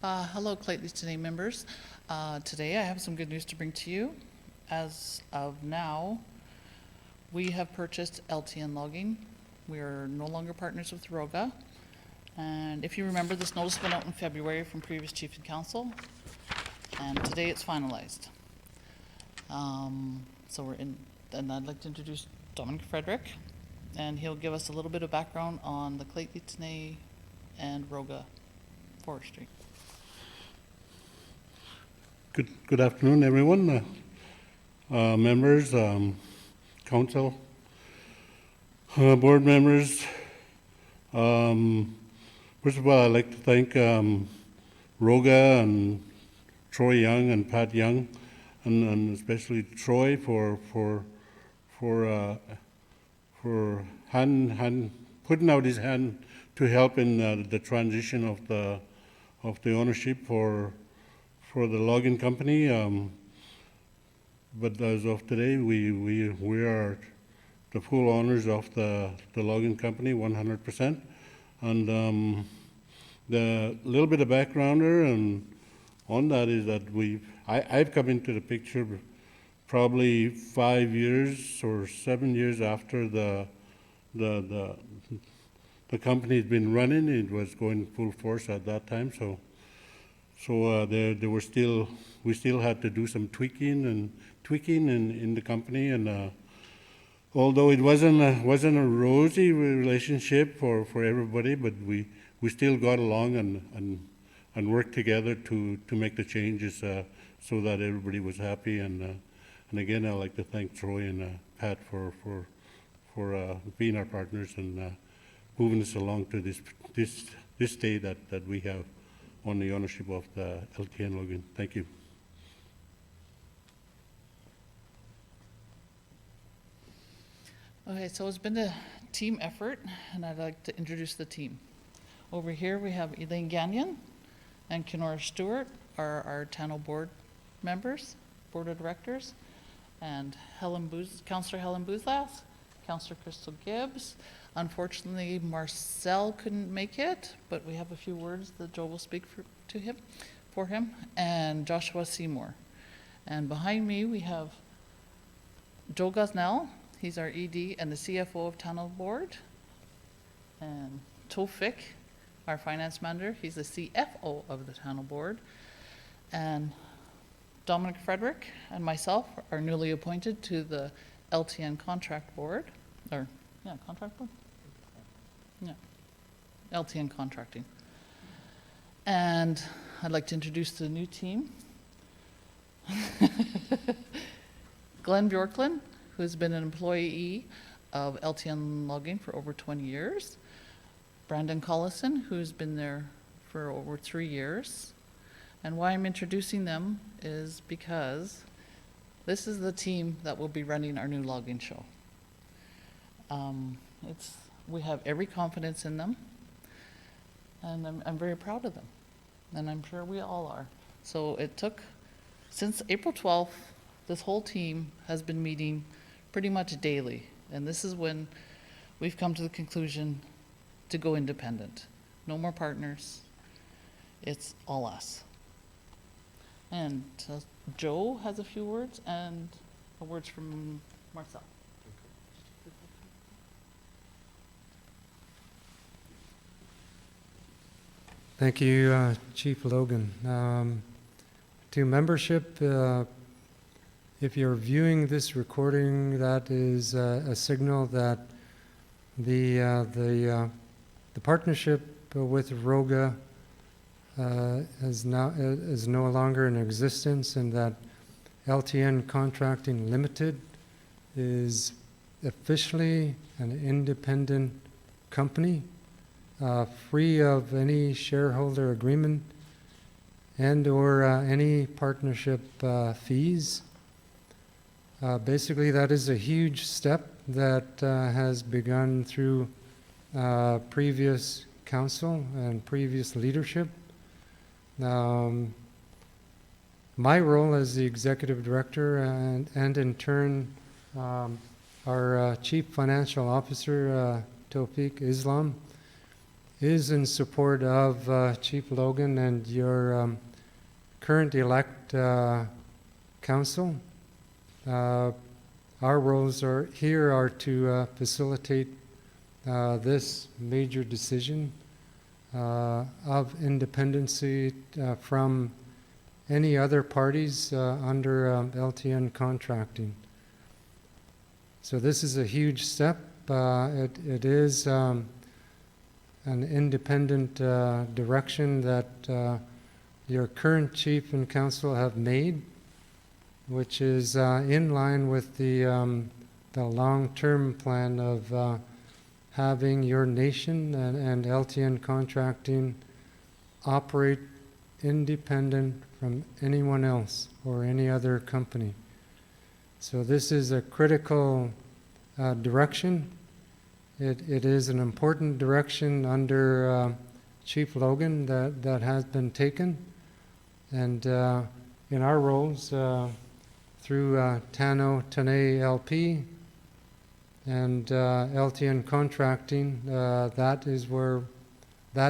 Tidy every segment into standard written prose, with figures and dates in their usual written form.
Hello, Lheidli T'enneh members. Today I have some good news to bring to you. As of now, we have purchased LTN Logging. We are no longer partners with Roga. And if you remember, this notice went out in February from previous chief and council, and today it's finalized. So we're in, and I'd like to introduce Dominic Frederick, and he'll give us a little bit of background on the Lheidli T'enneh and Roga forestry. Good afternoon, everyone. Members, council, board members. First of all, I'd like to thank Roga and Troy Young and Pat Young, and especially Troy for putting out his hand to help in the transition of the ownership for the logging company. But as of today, we are the full owners of the logging company, 100%. And the little bit of backgrounder and on that is that I've come into the picture probably 5 years or 7 years after the company's been running. It was going full force at that time, so there were we still had to do some tweaking in the company, and although it wasn't a rosy relationship for everybody, but we still got along and worked together to make the changes so that everybody was happy. And again, I'd like to thank Troy and Pat for being our partners and moving us along to this day that we have on the ownership of the LTN Logan. Thank you. Okay, so it's been a team effort, and I'd like to introduce the team. Over here we have Elaine Gagnon and Kenora Stewart are our Tano board members, board of directors, and Councillor Helen Bouzlas, Councillor Crystal Gibbs. Unfortunately, Marcel couldn't make it, but we have a few words that Joe will speak for him, and Joshua Seymour. And behind me we have Joe Gosnell. He's our ED and the CFO of Tano Board. And Tofik, our finance manager, he's the CFO of the Tano Board. And Dominic Frederick and myself are newly appointed to the LTN Contract Board, Contract Board? Yeah, LTN Contracting. And I'd like to introduce the new team. Glenn Bjorklund, who's been an employee of LTN Logging for over 20 years. Brandon Collison, who's been there for over 3 years. And why I'm introducing them is because this is the team that will be running our new logging show. We have every confidence in them, and I'm very proud of them, and I'm sure we all are. So it took, since April 12th, this whole team has been meeting pretty much daily, and this is when we've come to the conclusion to go independent. No more partners, it's all us. And Joe has a few words, and words from Marcel. Thank you, Chief Logan. To membership, if you're viewing this recording, that is a signal that the partnership with Roga is no longer in existence, and that LTN Contracting Limited is officially an independent company, free of any shareholder agreement and or any partnership fees. Basically, that is a huge step that has begun through previous council and previous leadership. My role as the executive director and in turn our chief financial officer, Tawfiq Islam, is in support of Chief Logan and your current elect council. Our roles here are to facilitate this major decision of independency from any other parties under LTN Contracting. So this is a huge step. It is an independent direction that your current chief and council have made, which is in line with the long-term plan of having your nation and LTN Contracting operate independent from anyone else or any other company. So this is a critical direction. It is an important direction under Chief Logan that has been taken. And in our roles through Tano T'enneh LP and LTN Contracting, that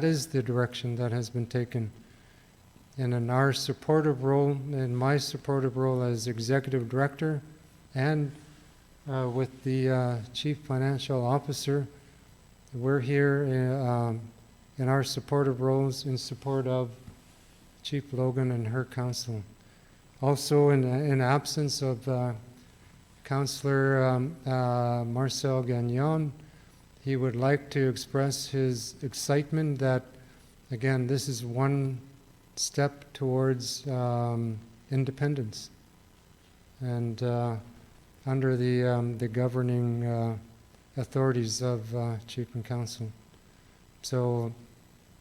is the direction that has been taken. And in our supportive role, in my supportive role as Executive Director, and with the Chief Financial Officer, we're here in our supportive roles in support of Chief Logan and her council. Also, in absence of Councillor Marcel Gagnon, he would like to express his excitement that, again, this is one step towards independence and under the governing authorities of Chief and Council. So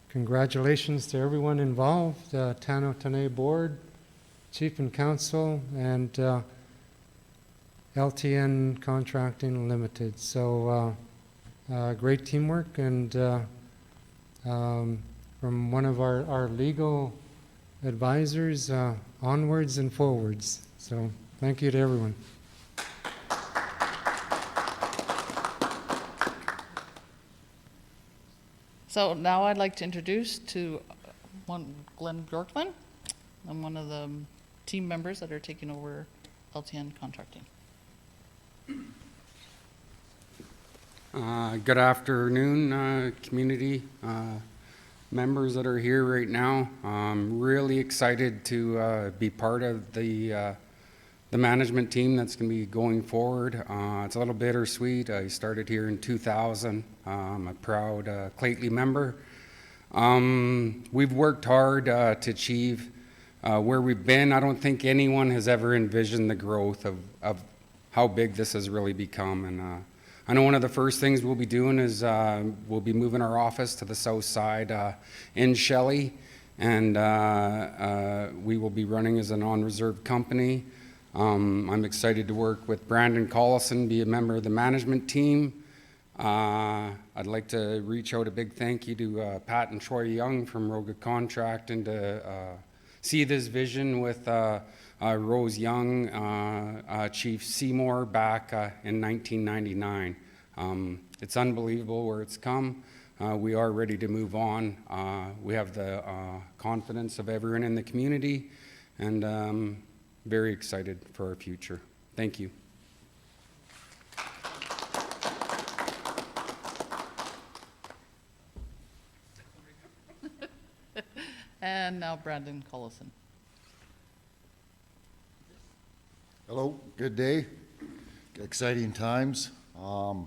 congratulations to everyone involved, Tano T'enneh Board, Chief and Council, and LTN Contracting Limited. So great teamwork, and from one of our legal advisors, onwards and forwards. So thank you to everyone. So now I'd like to introduce to Glenn Bjorklund. I'm one of the team members that are taking over LTN Contracting. Good afternoon, community members that are here right now. I'm really excited to be part of the management team that's going to be going forward. It's a little bittersweet. I started here in 2000. I'm a proud Lheidli member. We've worked hard to achieve where we've been. I don't think anyone has ever envisioned the growth of how big this has really become. And I know one of the first things we'll be doing is we'll be moving our office to the south side in Shelley, and we will be running as a non-reserve company. I'm excited to work with Brandon Collison, be a member of the management team. I'd like to reach out a big thank you to Pat and Troy Young from Roga Contracting to see this vision with Rose Young, Chief Seymour back in 1999. It's unbelievable where it's come. We are ready to move on. We have the confidence of everyone in the community, and very excited for our future. Thank you. And now Brandon Collison. Hello, good day, exciting times. Wow.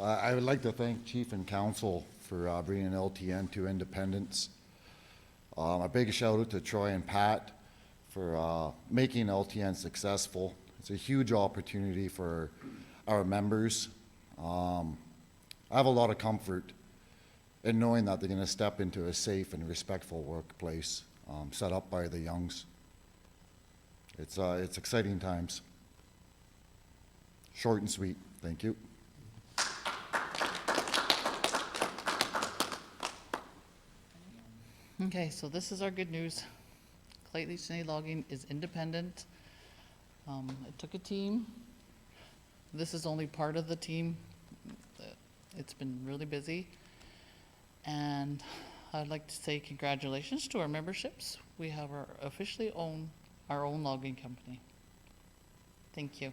I would like to thank Chief and Council for bringing LTN to independence. A big shout out to Troy and Pat for making LTN successful. It's a huge opportunity for our members. I have a lot of comfort in knowing that they're going to step into a safe and respectful workplace set up by the Youngs. It's exciting times. Short and sweet. Thank you. Okay, so this is our good news. Lheidli T'enneh Logging is independent. It took a team. This is only part of the team. It's been really busy. And I'd like to say congratulations to our memberships. We have our officially our own logging company. Thank you.